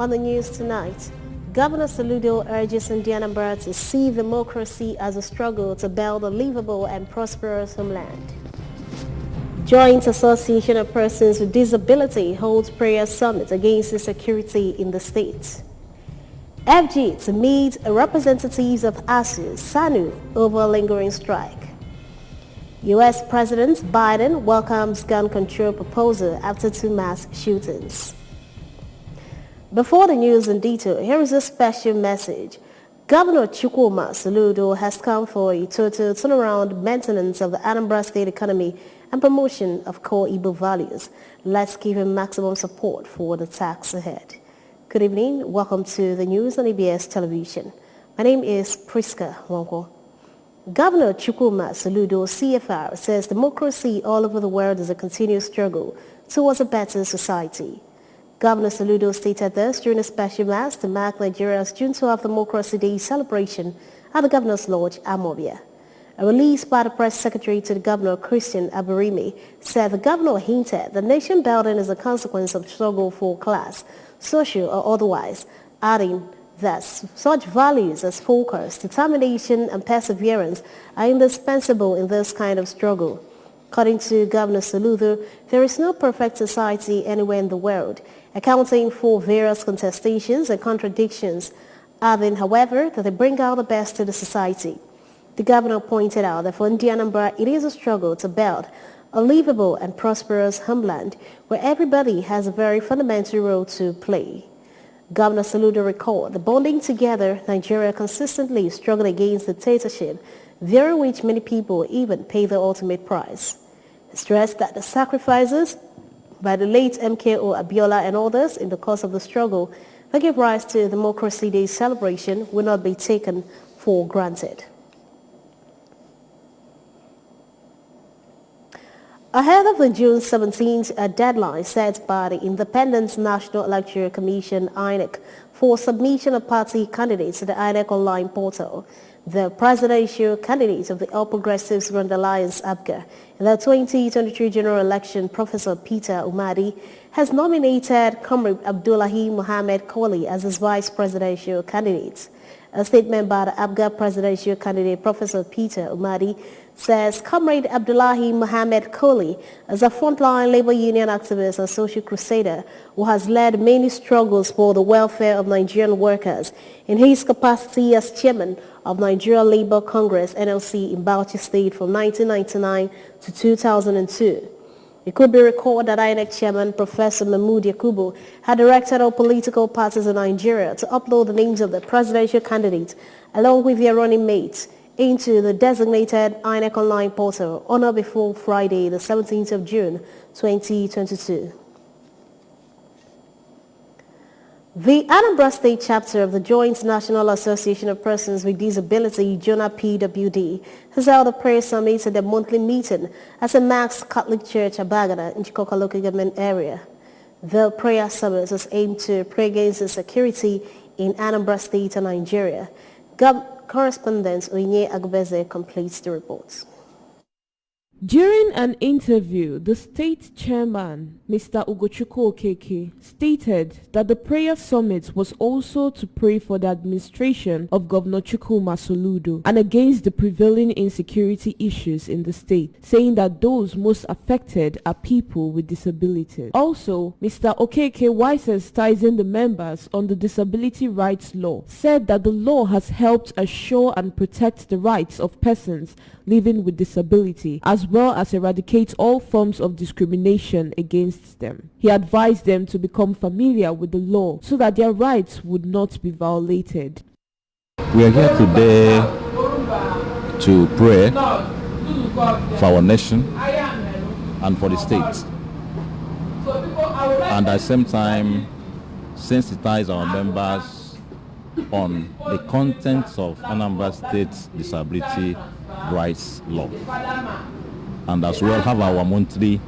On the news tonight, Governor Soludo urges Anambra to see democracy as a struggle to build a livable and prosperous homeland. Joint Association of Persons with Disability holds prayer summit against insecurity in the state. FG to meet representatives of ASU, SANU over lingering strike. U.S. President Biden welcomes gun control proposal after 2 mass shootings. Before the news in detail, here is a special message. Governor Chukwuma Soludo has come for a total turnaround maintenance of the Anambra State economy and promotion of core Igbo values. Let's give him maximum support for the task ahead. Good evening. Welcome to the news on ABS Television. My name is Priska Wonko. Governor Chukwuma Soludo, CFR, says democracy all over the world is a continuous struggle towards a better society. Governor Soludo stated this during a special mass to mark Nigeria's June 12th Democracy Day celebration at the Governor's Lodge, Amobia. A release by the press secretary to the governor, Christian Aburime, said the governor hinted that nation building is a consequence of struggle for class, social or otherwise, adding that such values as focus, determination and perseverance are indispensable in this kind of struggle. According to Governor Soludo, there is no perfect society anywhere in the world, accounting for various contestations and contradictions, adding, however, that they bring out the best to the society. The governor pointed out that for Anambra, it is a struggle to build a livable and prosperous homeland where everybody has a very fundamental role to play. Governor Soludo recalled that bonding together, Nigeria consistently struggled against dictatorship, during which many people even pay the ultimate price. He stressed that the sacrifices by the late MKO Abiola and others in the course of the struggle that gave rise to Democracy Day celebration will not be taken for granted. Ahead of the June 17th deadline set by the Independent National Electoral Commission, INEC, for submission of party candidates to the INEC online portal, the presidential candidate of the All Progressives Grand Alliance, APGA, in the 2023 general election, Professor Peter Umadi, has nominated Comrade Abdullahi Mohammed Koli as his vice presidential candidate. A statement by the APGA presidential candidate, Professor Peter Umadi, says Comrade Abdullahi Mohammed Koli is a frontline labor union activist and social crusader who has led many struggles for the welfare of Nigerian workers in his capacity as chairman of Nigeria Labour Congress NLC in Bauchi State from 1999 to 2002. It could be recalled that INEC chairman Professor Mahmood Yakubu had directed all political parties in Nigeria to upload the names of the presidential candidates along with their running mates into the designated INEC online portal on or before Friday, the 17th of June, 2022. The Anambra State chapter of the Joint National Association of Persons with Disability, JONA PWD, has held a prayer summit at their monthly meeting at St. Mark's Catholic Church, Abagana, in Chikoka local government area. The prayer summit was aimed to pray against insecurity in Anambra State and Nigeria. Correspondent Oinye Agbeze completes the report. During an interview, the state chairman, Mr. Ugochukwu Okeke, stated that the prayer summit was also to pray for the administration of Governor Chukwuma Soludo and against the prevailing insecurity issues in the state, saying that those most affected are people with disabilities. Also, Mr. Okeke, while sensitizing the members on the disability rights law, said that the law has helped assure and protect the rights of persons living with disability, as well as eradicate all forms of discrimination against them. He advised them to become familiar with the law so that their rights would not be violated. We are here today to pray for our nation and for the state, and at the same time sensitize our members on the contents of Anambra State's disability rights law, and as well have our monthly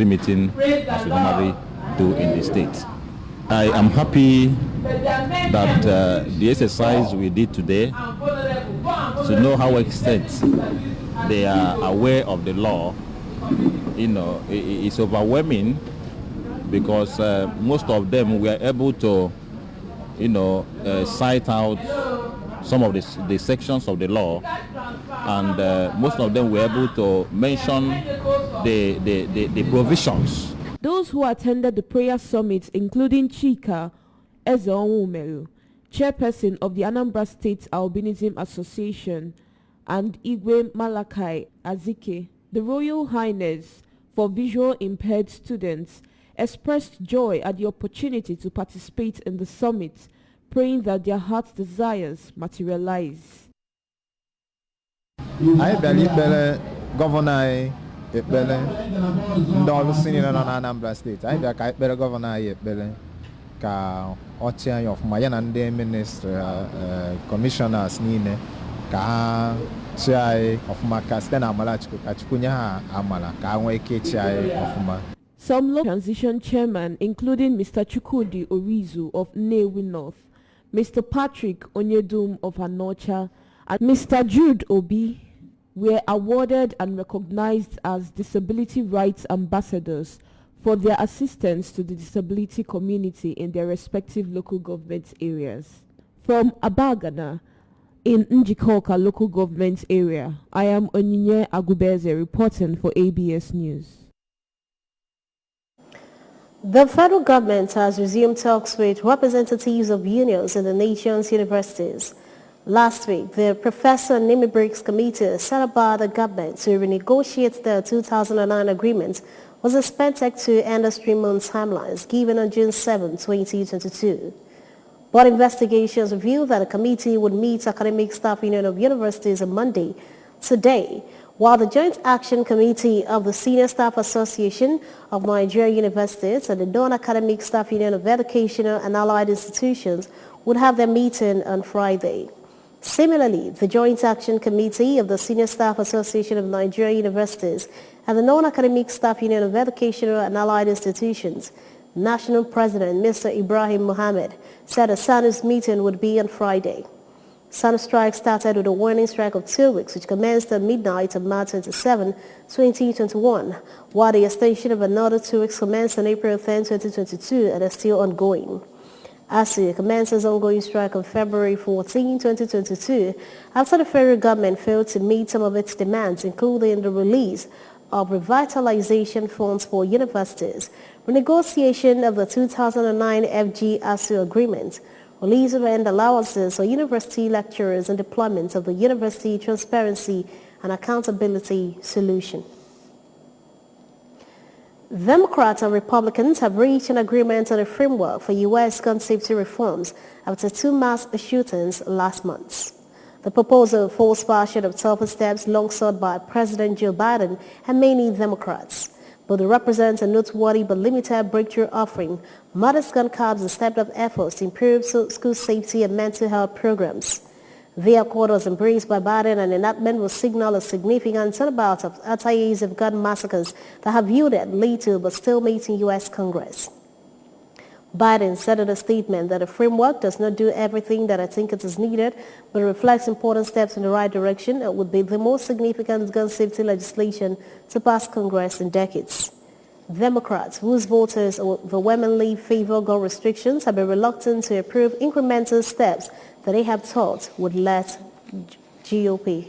meeting as we normally do in the state. I am happy that the exercise we did today to know how extent they are aware of the law, it's overwhelming because most of them were able to, cite out some of the sections of the law, and most of them were able to mention the provisions. Those who attended the prayer summit, including Chika Ezeonwumeru, chairperson of the Anambra State Albinism Association, and Igwe Malakai Azike, the Royal Highness for Visual Impaired Students, expressed joy at the opportunity to participate in the summit, praying that their heart's desires materialize. I believe Governor Ekpele ndị ọrụ senior nọ na Anambra State. Anyị bịa ka ekpere gọvanọ anyị ekpere ka ọ chịa anyị ọfụma ya na ndị ministry commissioners niile ka ha chịa anyị ọfụma ka site na amala Chukwu ka Chukwu nye ha amala ka ha nwee ike ịchị anyị ọfụma. Some local transition chairmen, including Mr. Chukwudi Orizu of Nnewi North, Mr. Patrick Onyedum of Anocha, and Mr. Jude Obi, were awarded and recognized as disability rights ambassadors for their assistance to the disability community in their respective local government areas. From Abagana, in Njikoka local government area, I am Onyinye Agubeze reporting for ABS News. The federal government has resumed talks with representatives of unions in the nation's universities. Last week, the Professor Nimi Briggs Committee set about the government to renegotiate the 2009 agreement was expected to end the 3-month timelines given on June 7, 2022. But investigations revealed that the committee would meet Academic Staff Union of Universities on Monday, today, while the Joint Action Committee of the Senior Staff Association of Nigeria Universities and the Non-Academic Staff Union of Educational and Allied Institutions would have their meeting on Friday. Similarly, the Joint Action Committee of the Senior Staff Association of Nigeria Universities and the Non-Academic Staff Union of Educational and Allied Institutions, National President Mr. Ibrahim Mohammed said a SANU's meeting would be on Friday. SANU strike started with a warning strike of 2 weeks, which commenced at midnight on March 27, 2021, while the extension of another 2 weeks commenced on April 10, 2022, and is still ongoing. ASU commences ongoing strike on February 14, 2022, after the federal government failed to meet some of its demands, including the release of revitalization funds for universities, renegotiation of the 2009 FG ASU agreement, release of end allowances for university lecturers, and deployment of the University Transparency and Accountability Solution. Democrats and Republicans have reached an agreement on a framework for U.S. gun safety reforms after 2 mass shootings last month. The proposal falls far short of tougher steps long sought by President Joe Biden and many Democrats, but it represents a noteworthy but limited breakthrough offering modest gun caps and stepped-up efforts to improve school safety and mental health programs. The accord was embraced by Biden, and enactment will signal a significant turnabout of anti-years of gun massacres that have yielded little but still meeting U.S. Congress. Biden said in a statement that the framework does not do everything that I think it is needed, but reflects important steps in the right direction and would be the most significant gun safety legislation to pass Congress in decades. Democrats, whose voters overwhelmingly favor gun restrictions, have been reluctant to approve incremental steps that they have thought would let GOP.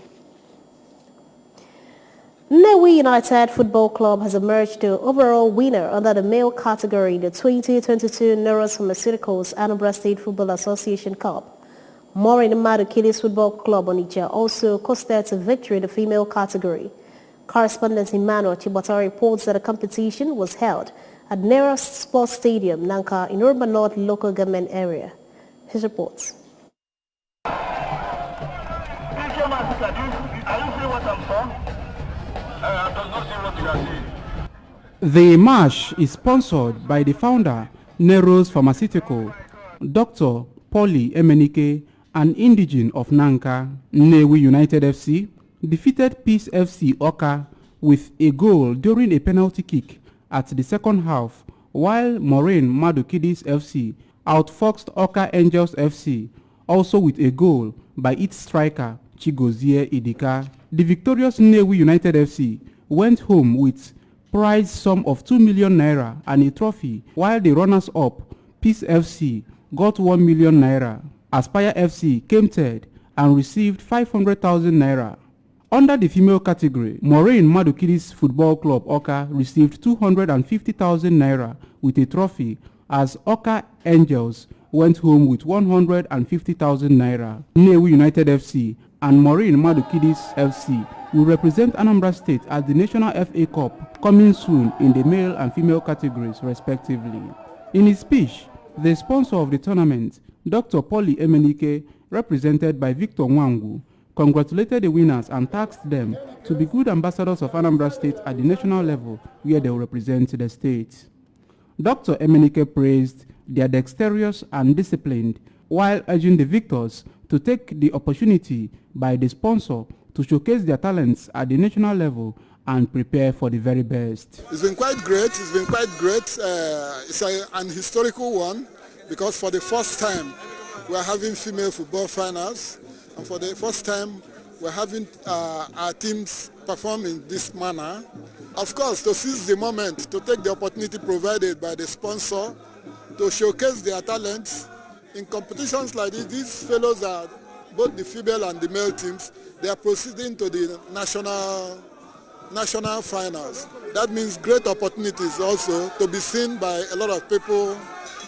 Nnewi United Football Club has emerged the overall winner under the male category in the 2022 Neuros Pharmaceuticals Anambra State Football Association Cup. Maureen Madukidis Football Club Onitsha also coasted a victory in the female category. Correspondent Emmanuel Chibata reports that the competition was held at Neuros Sports Stadium, Nanka, in Urban North local government area. His reports. The march is sponsored by the founder, Neuros Pharmaceutical, Dr. Polly Emenike, an indigene of Nanka. Nnewi United FC defeated Peace FC Oka with a goal during a penalty kick at the second half, while Maureen Madukidis FC outfoxed Oka Angels FC, also with a goal by its striker Chigozie Idika. The victorious Nnewi United FC went home with prize sum of 2 million naira and a trophy, while the runners-up, Peace FC, got 1 million naira. Aspire FC came third and received 500,000 naira. Under the female category, Maureen Madukidis Football Club Oka received 250,000 naira with a trophy, as Oka Angels went home with 150,000 naira. Nnewi United FC and Maureen Madukidis FC will represent Anambra State at the National FA Cup coming soon in the male and female categories respectively. In his speech, the sponsor of the tournament, Dr. Polly Emenike, represented by Victor Nwangu, congratulated the winners and tasked them to be good ambassadors of Anambra State at the national level where they will represent the state. Dr. Emenike praised their dexterous and disciplined, while urging the victors to take the opportunity by the sponsor to showcase their talents at the national level and prepare for the very best. It's been quite great. It's an historical one, because for the first time we are having female football finals, and for the first time we're having our teams perform in this manner. Of course, to seize the moment, to take the opportunity provided by the sponsor to showcase their talents in competitions like this. These fellows are both the female and the male teams. They are proceeding to the national finals. That means great opportunities also to be seen by a lot of people,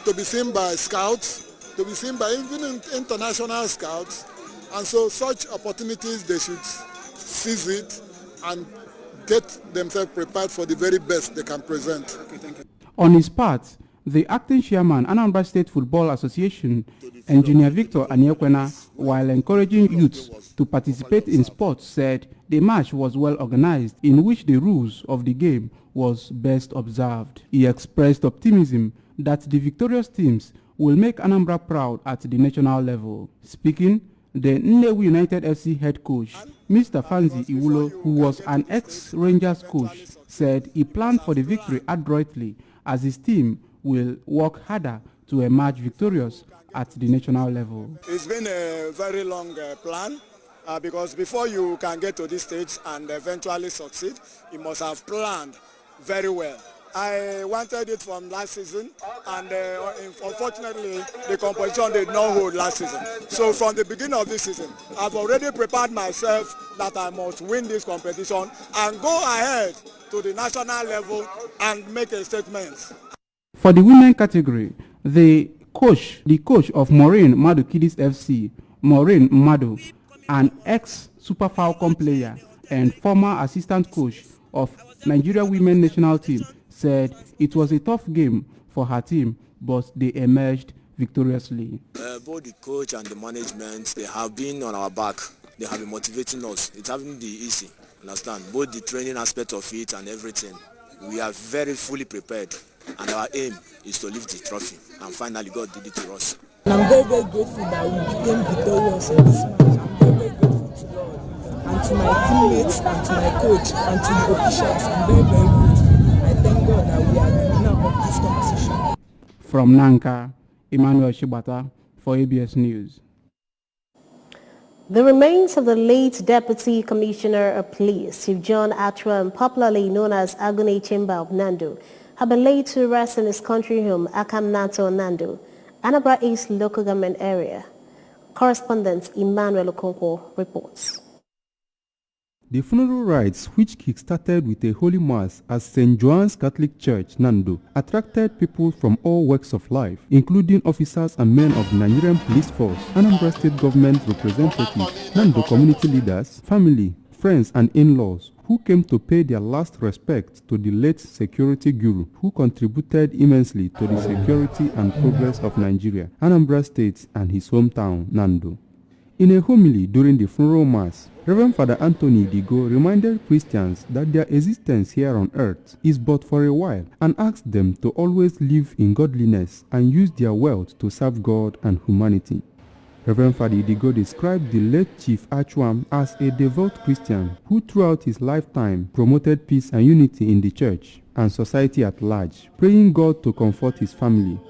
to be seen by scouts, to be seen by even international scouts. And so such opportunities, they should seize it and get themselves prepared for the very best they can present. Okay, thank you. On his part, the acting chairman, Anambra State Football Association, Engineer Victor Anyekwena, while encouraging youths to participate in sports, said the match was well organized, in which the rules of the game was best observed. He expressed optimism that the victorious teams will make Anambra proud at the national level. Speaking, the Nnewi United FC head coach, Mr. Fanzi Iwulo, who was an ex-Rangers coach, said he planned for the victory adroitly, as his team will work harder to emerge victorious at the national level. It's been a very long plan, because before you can get to this stage and eventually succeed, you must have planned very well. I wanted it from last season, and unfortunately the competition did not hold last season. So from the beginning of this season, I've already prepared myself that I must win this competition and go ahead to the national level and make a statement. For the women category, the coach of Maureen Madukidis FC, Maureen Madu, an ex-Super Falcon player and former assistant coach of Nigeria Women National Team, said it was a tough game for her team, but they emerged victoriously. Both the coach and the management, they have been on our back. They have been motivating us. It hasn't been easy, understand? Both the training aspect of it and everything. We are very fully prepared, and our aim is to lift the trophy. And finally, God did it to us. I'm very, very grateful that we became victorious in this match. I'm very, very grateful to God and to my teammates and to my coach and to the officials. I'm very, very grateful. I thank God that we are the winner of this competition. From Nanka, Emmanuel Shibata for ABS News. The remains of the late Deputy Commissioner of Police, Chief John Atram, popularly known as Agune Chemba of Nando, have been laid to rest in his country home, Akam Nato, Nando, Anambra East local government area. Correspondent Emmanuel Okonkwo reports. The funeral rites, which kick-started with a holy mass at St. John's Catholic Church, Nando, attracted people from all walks of life, including officers and men of the Nigerian Police Force, Anambra State Government representatives, Nando community leaders, family, friends and in-laws, who came to pay their last respect to the late security guru, who contributed immensely to the security and progress of Nigeria, Anambra State and his hometown, Nando. In a homily during the funeral mass, Reverend Father Anthony Digo reminded Christians that their existence here on earth is but for a while, and asked them to always live in godliness and use their wealth to serve God and humanity. Reverend Father Digo described the late Chief Achwam as a devout Christian who throughout his lifetime promoted peace and unity in the church and society at large, praying God to comfort his family.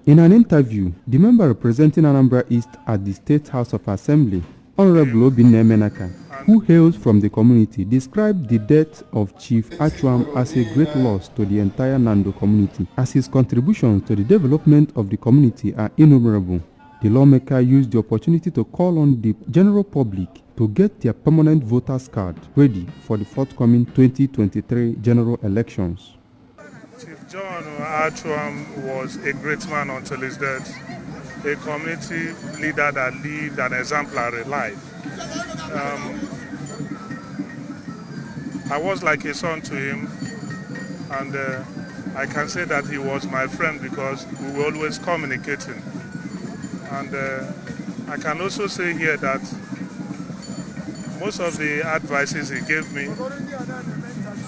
In an interview, the member representing Anambra East at the State House of Assembly, Honorable Obinna Emenaka, who hails from the community, described the death of Chief Achuam as a great loss to the entire Nando community, as his contributions to the development of the community are innumerable. The lawmaker used the opportunity to call on the general public to get their permanent voters card ready for the forthcoming 2023 general elections. Chief John Achuam was a great man until his death, a community leader that lived an exemplary life. I was like a son to him, and I can say that he was my friend because we were always communicating. And I can also say here that most of the advices he gave me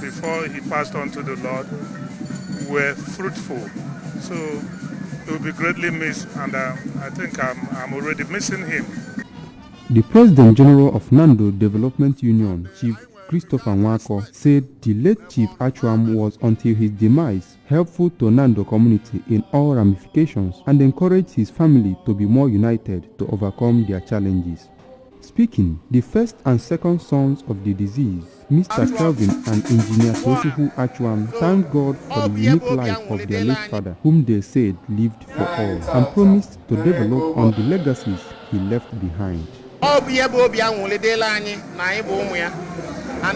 before he passed on to the Lord were fruitful. So it will be greatly missed, and I think I'm already missing him. The President General of Nando Development Union, Chief Christopher Nwako, said the late Chief Achuam was until his demise helpful to Nando community in all ramifications and encouraged his family to be more united to overcome their challenges. Speaking, the first and second sons of the deceased, Mr. Kelvin and Engineer Tosuhu Achuam, thanked God for the unique life of their late father, whom they said lived for all, and promised to develop on the legacies he left behind. And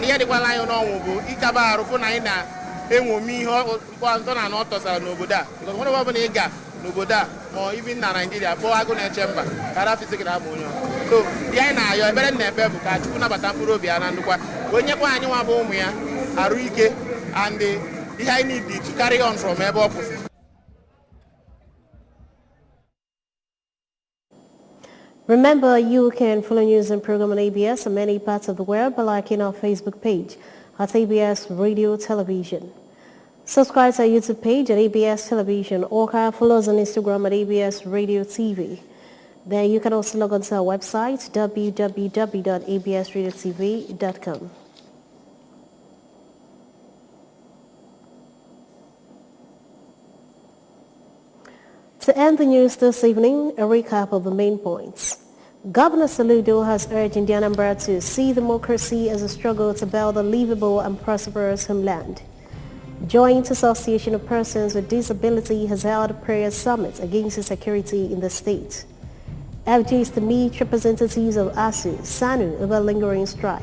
here the one line on Ikaba Rufunaina, Emu, Noboda, because one of Nega, Noboda, or even Nigeria, Boagona Chamber, Karafisika. So, Diana, you are better than Bebuka, Chuna Batampuro, Bianandua, when you want anyone Bomia, Arike, and the I need to carry on from Ebo. Remember, you can follow news and program on ABS in many parts of the world by liking our Facebook page at ABS Radio Television. Subscribe to our YouTube page at ABS Television or follow us on Instagram at ABS Radio TV. Then you can also log on to our website www.absradiotv.com. To end the news this evening, a recap of the main points. Governor Saludo has urged Indiana Anambra to see democracy as a struggle to build a livable and prosperous homeland. Joint Association of Persons with Disability has held a prayer summit against insecurity in the state. FG is to meet representatives of ASU, SANU over lingering strike.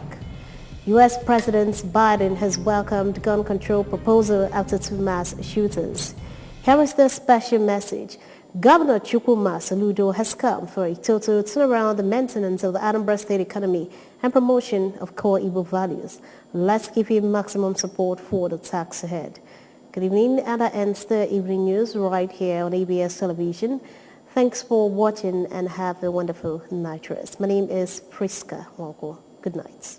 U.S. President Biden has welcomed gun control proposal after 2 mass shooters. Here is the special message. Governor Chukwuma Saludo has come for a total turnaround the maintenance of the Anambra State economy and promotion of core Igbo values. Let's give him maximum support for the task ahead. Good evening, and that ends the evening news right here on ABS Television. Thanks for watching and have a wonderful night rest. My name is Priska Walko. Good night.